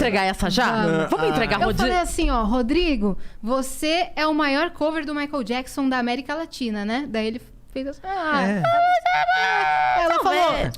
entregar essa já? Vamos entregar, Eu Rodrigo? falei assim, ó, Rodrigo, você é o maior cover do Michael Jackson da América Latina, né? Daí ele fez assim, ela falou,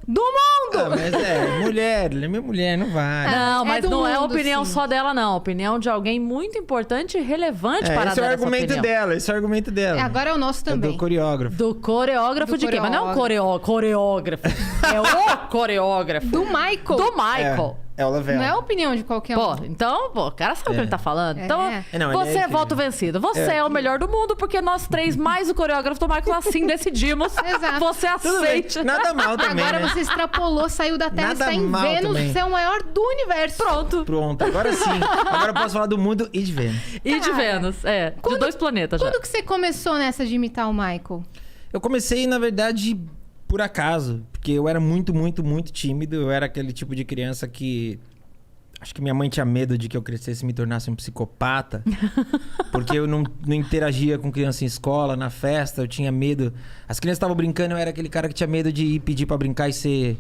do mundo! Mas mulher, minha mulher, não vai. Não, É mas do não é a mundo, opinião sim. só dela, não. A opinião de alguém muito importante e relevante para Esse é o dar essa argumento opinião. dela, esse é o argumento dela. Agora é o nosso É também. do coreógrafo. Do coreógrafo Do de quem? Mas não é o coreógrafo. É o coreógrafo. Do Michael. Do Michael. É o Lavelle. Não é a opinião de qualquer um. Pô, então, o cara sabe o que ele tá falando. Então, Não, ele você é é voto vencido. Você é o melhor do mundo, porque nós três, mais o coreógrafo do Michael, assim decidimos. Exato. Você Tudo bem. aceite. Nada mal também, Agora né? você extrapolou, saiu da Terra, Nada está em mal Vênus, também. você é o maior do universo. Pronto. Pronto, agora sim. Agora eu posso falar do mundo e de Vênus. E de Cara, Vênus, de 2 planetas já. Quando que você começou nessa de imitar o Michael? Eu comecei, na verdade, por acaso. Porque eu era muito, muito, muito tímido. Eu era aquele tipo de criança que... Acho que minha mãe tinha medo de que eu crescesse e me tornasse um psicopata. Porque eu não interagia com criança em escola, na festa. Eu tinha medo. As crianças estavam brincando, eu era aquele cara que tinha medo de ir pedir pra brincar e ser...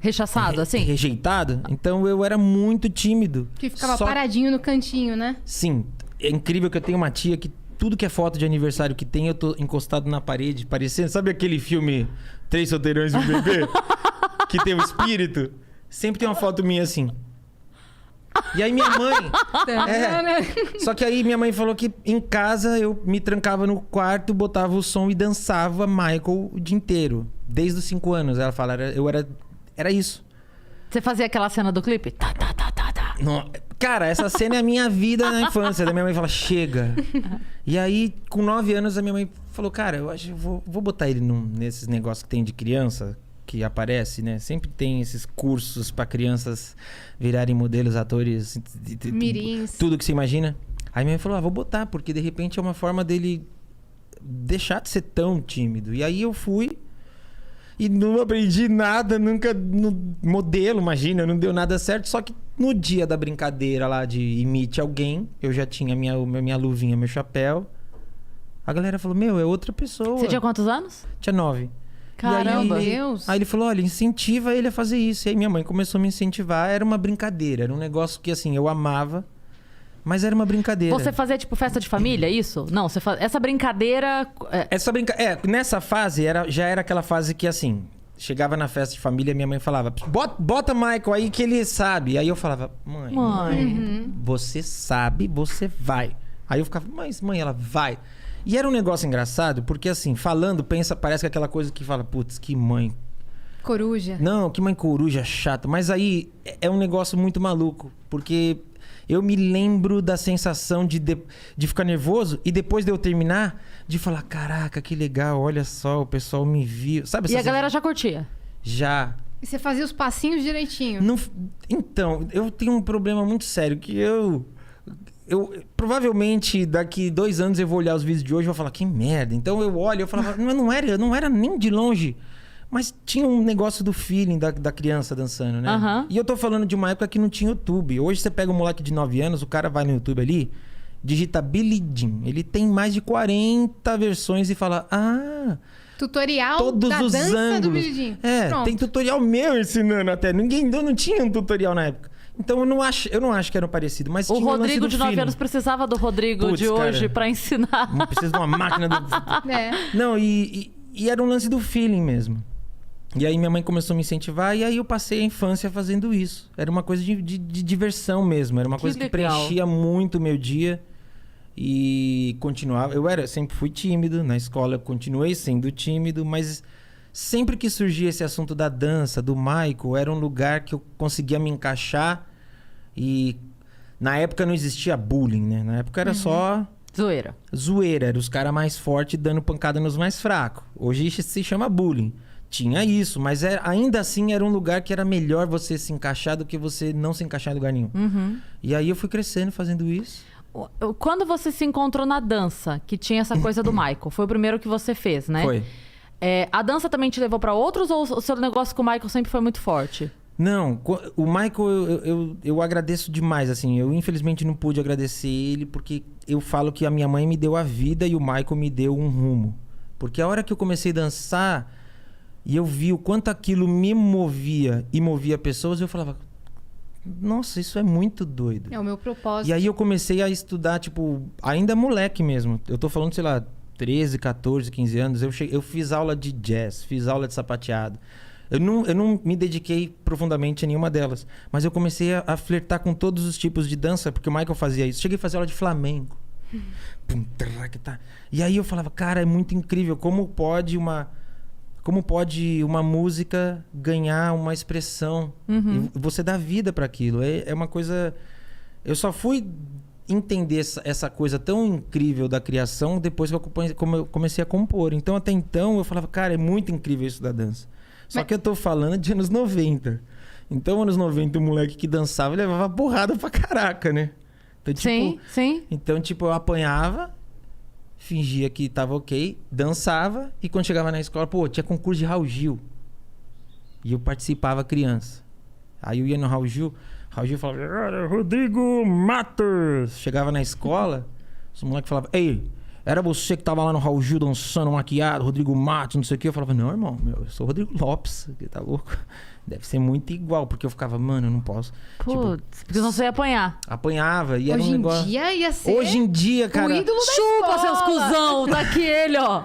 Rechaçado, assim? rejeitado. Então eu era muito tímido. Que ficava Só- paradinho no cantinho, né? Sim. É incrível que eu tenho uma tia que tudo que é foto de aniversário que tem, eu tô encostado na parede, parecendo... Sabe aquele filme Três Solteirões e um Bebê? Que tem o espírito? Sempre tem uma foto minha assim. E aí minha mãe... Só que aí minha mãe falou que em casa eu me trancava no quarto, botava o som e dançava Michael o dia inteiro. Desde os 5 anos. Ela fala, era isso. Você fazia aquela cena do clipe? Tá, tá, tá, tá, tá. Cara, essa cena é a minha vida na infância. Da minha mãe fala, chega. E aí, com 9 anos, a minha mãe falou, cara, eu acho que eu vou botar ele nesses negócios que tem de criança, que aparece, né? Sempre tem esses cursos pra crianças virarem modelos, atores, Mirins. tudo que você imagina. Aí minha mãe falou, vou botar, porque de repente é uma forma dele deixar de ser tão tímido. E aí eu fui e não aprendi nada, nunca no modelo, imagina, não deu nada certo. Só que no dia da brincadeira lá de imite alguém, eu já tinha minha luvinha, meu chapéu. A galera falou, é outra pessoa. Você tinha quantos anos? Tinha 9. Caramba. E aí, Deus. aí ele falou, olha, incentiva ele a fazer isso. E aí minha mãe começou a me incentivar. Era uma brincadeira, era um negócio que assim, eu amava, mas era uma brincadeira. Você fazia tipo festa de família, isso? Não, essa brincadeira... Nessa fase, já era aquela fase que assim, chegava na festa de família, minha mãe falava, bota Michael aí que ele sabe. Aí eu falava, mãe, você sabe, você vai. Aí eu ficava, mas mãe, ela vai. E era um negócio engraçado, porque assim, falando, parece que é aquela coisa que fala, putz, que mãe. Coruja. Não, que mãe coruja chata. Mas aí é um negócio muito maluco, porque eu me lembro da sensação de ficar nervoso e depois de eu terminar, de falar, caraca, que legal, olha só, o pessoal me viu. Sabe? E a galera já curtia? Já. E você fazia os passinhos direitinho. Então, eu tenho um problema muito sério, que eu provavelmente daqui 2 anos eu vou olhar os vídeos de hoje e vou falar, que merda. Então eu olho, eu falava, não era nem de longe. Mas tinha um negócio do feeling da criança dançando, né? Aham. E eu tô falando de uma época que não tinha YouTube. Hoje você pega um moleque de 9 anos, o cara vai no YouTube ali, digita Billie Jean. Ele tem mais de 40 versões e fala, Tutorial todos da os dança do ângulos. Billie Jean. Pronto. Tem tutorial meu ensinando até. Eu não tinha um tutorial na época. Então eu não acho que era parecido, mas O tinha lance Rodrigo do de 9 feeling. anos precisava do Rodrigo Putz, de hoje cara. pra ensinar. Não precisa de uma máquina do... Não, e era um lance do feeling mesmo. E aí minha mãe começou a me incentivar e aí eu passei a infância fazendo isso. Era uma coisa de diversão mesmo. Era uma coisa que legal. preenchia muito o meu dia. E continuava... sempre fui tímido. Na escola eu continuei sendo tímido, mas sempre que surgia esse assunto da dança, do Michael, era um lugar que eu conseguia me encaixar. E na época não existia bullying, né? Na época era só... Zoeira. Era os caras mais fortes dando pancada nos mais fracos. Hoje se chama bullying. Tinha isso, mas ainda assim era um lugar que era melhor você se encaixar do que você não se encaixar em lugar nenhum. E aí eu fui crescendo fazendo isso. Quando você se encontrou na dança, que tinha essa coisa do Michael, foi o primeiro que você fez, né? Foi. A dança também te levou pra outros ou o seu negócio com o Michael sempre foi muito forte? Não, o Michael eu agradeço demais, assim. Eu infelizmente não pude agradecer ele porque eu falo que a minha mãe me deu a vida e o Michael me deu um rumo. Porque a hora que eu comecei a dançar e eu vi o quanto aquilo me movia e movia pessoas, eu falava, nossa, isso é muito doido. É o meu propósito. E aí eu comecei a estudar, tipo, ainda moleque mesmo. Eu tô falando, sei lá, 13, 14, 15 anos. Eu fiz aula de jazz, fiz aula de sapateado. Eu não me dediquei profundamente a nenhuma delas. Mas eu comecei a flertar com todos os tipos de dança, porque o Michael fazia isso. Cheguei a fazer aula de flamenco. E aí eu falava, cara, é muito incrível. Como pode uma música ganhar uma expressão? E você dá vida para aquilo. É uma coisa... Eu só fui entender essa coisa tão incrível da criação depois que eu comecei a compor. Então, até então, eu falava, cara, é muito incrível isso da dança. Só que eu tô falando de anos 90. Então, anos 90, o moleque que dançava levava porrada pra caraca, né? Então, tipo, sim. Então, tipo, eu apanhava, fingia que tava ok, dançava, e quando chegava na escola, pô, tinha concurso de Raul Gil. E eu participava criança. Aí eu ia no Raul Gil falava, Rodrigo Matos! Chegava na escola, os moleques falavam, ei, era você que tava lá no Raul Gil dançando maquiado, Rodrigo Matos, não sei o quê. Eu falava, não, irmão, eu sou o Rodrigo Lopes, tá louco? Deve ser muito igual, porque eu ficava, mano, eu não posso. Putz, porque senão você ia apanhar. Apanhava, e era Hoje um em negócio... dia ia ser Hoje em dia, cara... o ídolo da Chupa, escola. seus cuzão! Tá aqui ele, ó.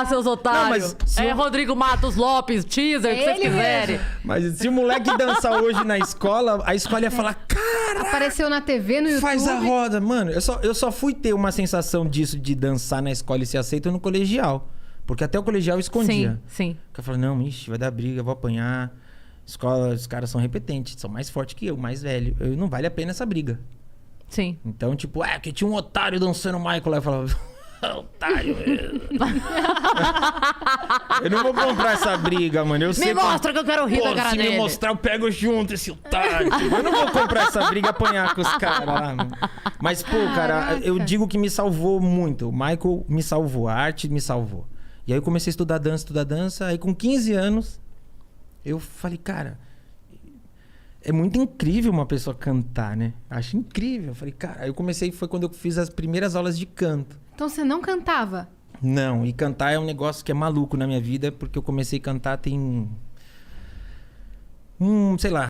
Seus otários. mas se É eu- Rodrigo Matos Lopes, teaser, o que vocês Ele quiserem. Mas se o moleque dançar hoje na escola, a escola ia falar, cara, Apareceu na TV, no YouTube. faz a roda. Mano, eu só fui ter uma sensação disso de dançar na escola e ser aceito no colegial. Porque até o colegial eu escondia. Sim. Porque eu falei, não, ixi, vai dar briga, eu vou apanhar. Escola, os caras são repetentes, são mais fortes que eu, mais velho. Não vale a pena essa briga. Sim. Então, tipo, que tinha um otário dançando Michael lá. Eu falava, otário mesmo. Eu não vou comprar essa briga, mano. Eu sei mostra que eu quero rir da cara se dele. me mostrar, eu pego junto esse otário. Tipo, eu não vou comprar essa briga e apanhar com os caras lá, mano. Mas, pô, cara, eu digo que me salvou muito. O Michael me salvou, a arte me salvou. E aí eu comecei a estudar dança. Aí com 15 anos, eu falei, cara... É muito incrível uma pessoa cantar, né? Acho incrível. Eu falei, cara... Aí eu comecei, foi quando eu fiz as primeiras aulas de canto. Então você não cantava? Não, e cantar é um negócio que é maluco na minha vida, porque eu comecei a cantar tem... sei lá,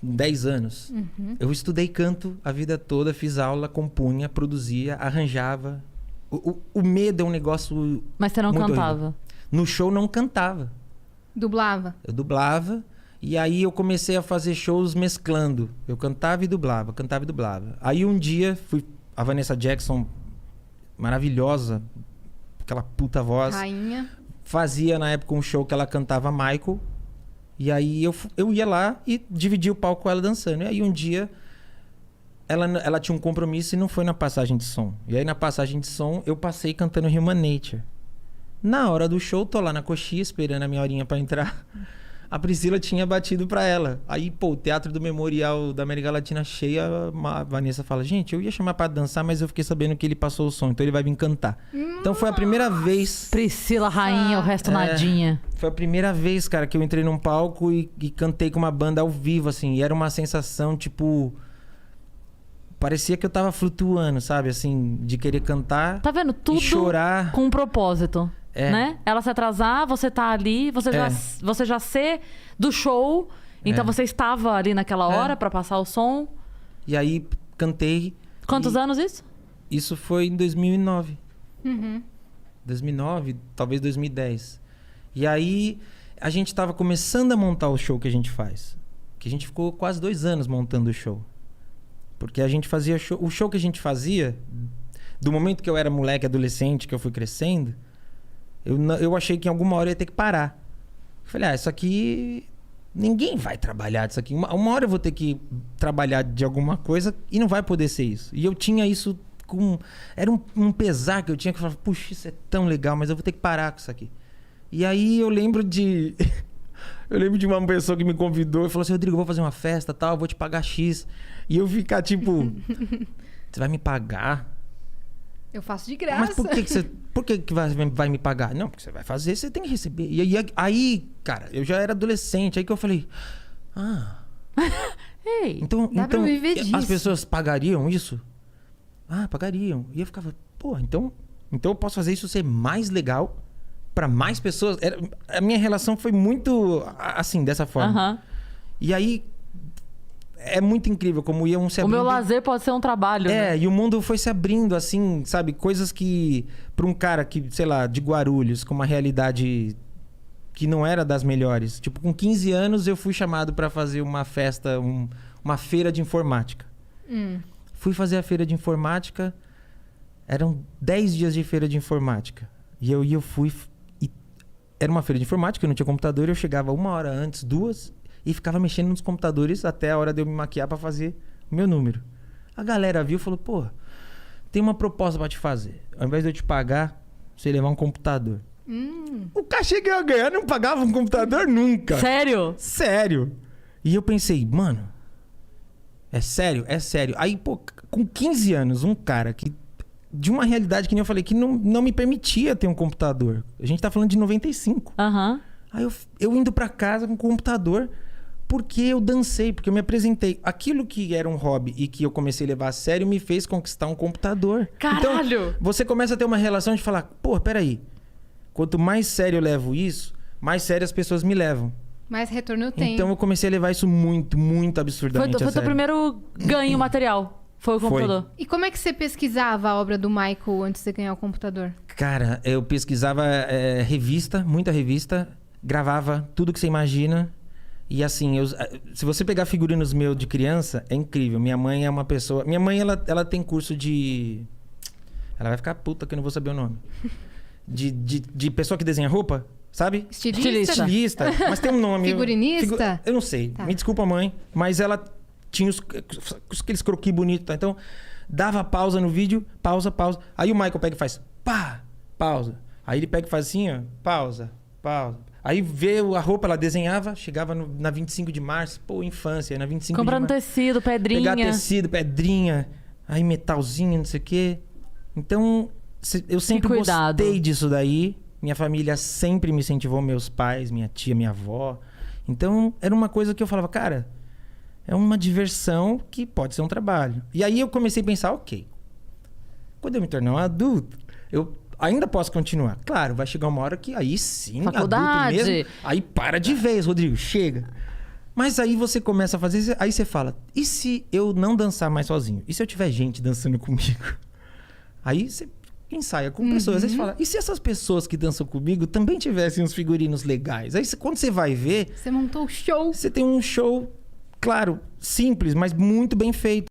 10 anos. Eu estudei canto a vida toda, fiz aula, compunha, produzia, arranjava. O medo é um negócio... Mas você não muito cantava. horrível. No show não cantava. Dublava? Eu dublava, e aí eu comecei a fazer shows mesclando. Eu cantava e dublava, cantava e dublava. Aí um dia, a Vanessa Jackson, maravilhosa, aquela puta voz, Rainha. fazia na época um show que ela cantava Michael. E aí eu ia lá e dividia o palco com ela dançando. E aí um dia ela tinha um compromisso e não foi na passagem de som. E aí na passagem de som eu passei cantando Human Nature. Na hora do show, tô lá na coxinha esperando a minha horinha pra entrar. A Priscila tinha batido pra ela. Aí, pô, o Teatro do Memorial da América Latina cheia, a Vanessa fala, gente, eu ia chamar pra dançar, mas eu fiquei sabendo que ele passou o som, então ele vai vir cantar. Então foi a primeira vez... Priscila, rainha, o resto nadinha. Foi a primeira vez, cara, que eu entrei num palco e cantei com uma banda ao vivo, assim. E era uma sensação, tipo... Parecia que eu tava flutuando, sabe? Assim, de querer cantar Tá vendo? Tudo e chorar. com um propósito. Né? Ela se atrasar, você tá ali, você já ser do show. Então você estava ali naquela hora pra passar o som. E aí cantei. Quantos anos isso? Isso foi em 2009. 2009, talvez 2010. E aí a gente tava começando a montar o show que a gente faz. Que a gente ficou quase 2 anos montando o show. Porque a gente fazia show... O show que a gente fazia, do momento que eu era moleque, adolescente, que eu fui crescendo, eu achei que em alguma hora eu ia ter que parar. Eu falei, isso aqui... Ninguém vai trabalhar disso aqui. Uma hora eu vou ter que trabalhar de alguma coisa e não vai poder ser isso. E eu tinha isso com... Era um pesar que eu tinha, que eu falava, puxa, isso é tão legal, mas eu vou ter que parar com isso aqui. E aí eu lembro de... Eu lembro de uma pessoa que me convidou e falou assim, Rodrigo, eu vou fazer uma festa, tal, eu vou te pagar X. E eu ficar tipo, você vai me pagar? Eu faço de graça. Mas por que vai me pagar? Não, porque você vai fazer, você tem que receber. E aí, cara, eu já era adolescente, aí que eu falei, Ei, então dá pra viver disso. As pessoas pagariam isso? Pagariam. E eu ficava, pô, então eu posso fazer isso ser mais legal pra mais pessoas. A minha relação foi muito assim, dessa forma. E aí, é muito incrível como iam se abrindo. O meu lazer pode ser um trabalho, né? E o mundo foi se abrindo, assim, sabe? Coisas que, para um cara que, sei lá, de Guarulhos, com uma realidade que não era das melhores. Tipo, com 15 anos eu fui chamado para fazer uma festa, uma feira de informática. Fui fazer a feira de informática, eram 10 dias de feira de informática. E eu fui... Era uma feira de informática, eu não tinha computador, eu chegava 1 hora antes, 2, e ficava mexendo nos computadores até a hora de eu me maquiar para fazer o meu número. A galera viu e falou, pô, tem uma proposta para te fazer. Ao invés de eu te pagar, você levar um computador. O cachê que eu ia ganhar não pagava um computador nunca. Sério? Sério. E eu pensei, mano, é sério? É sério. Aí, pô, com 15 anos, um cara que... De uma realidade que nem eu falei, que não me permitia ter um computador. A gente tá falando de 95. Aí eu indo pra casa com o computador, porque eu dancei, porque eu me apresentei. Aquilo que era um hobby e que eu comecei a levar a sério me fez conquistar um computador. Caralho! Então, você começa a ter uma relação de falar, pô, peraí. Quanto mais sério eu levo isso, mais sério as pessoas me levam. Mais retorno eu tenho. Então eu comecei a levar isso muito, muito absurdamente Foi teu primeiro ganho material. Foi o computador. E como é que você pesquisava a obra do Michael antes de ganhar o computador? Cara, eu pesquisava revista, muita revista, gravava tudo que você imagina. E assim, se você pegar figurinos meus de criança, é incrível. Minha mãe é uma pessoa... Minha mãe, ela tem curso de... Ela vai ficar puta que eu não vou saber o nome. De pessoa que desenha roupa, sabe? Estilista. Mas tem um nome. Figurinista? Eu não sei. Tá. Me desculpa, mãe. Mas ela... Tinha aqueles croquis bonitos, tá? Então, dava pausa no vídeo, pausa. Aí o Michael pega e faz, pá, pausa. Aí ele pega e faz assim, ó, pausa. Aí vê a roupa, ela desenhava, chegava na 25 de março, pô, infância, na 25 Comprando de março. tecido, pedrinha. Pegar tecido, pedrinha, aí metalzinho, não sei o quê. Então, eu sempre gostei disso daí. Minha família sempre me incentivou, meus pais, minha tia, minha avó. Então, era uma coisa que eu falava, cara... É uma diversão que pode ser um trabalho. E aí eu comecei a pensar, ok, quando eu me tornar um adulto, eu ainda posso continuar. Claro, vai chegar uma hora que aí sim, faculdade. Adulto mesmo, aí para de vez, Rodrigo, chega. Mas aí você começa a fazer, aí você fala, e se eu não dançar mais sozinho? E se eu tiver gente dançando comigo? Aí você ensaia com pessoas, aí você fala, e se essas pessoas que dançam comigo também tivessem uns figurinos legais? Aí quando você vai ver... Você montou o show. Você tem um show... Claro, simples, mas muito bem feito.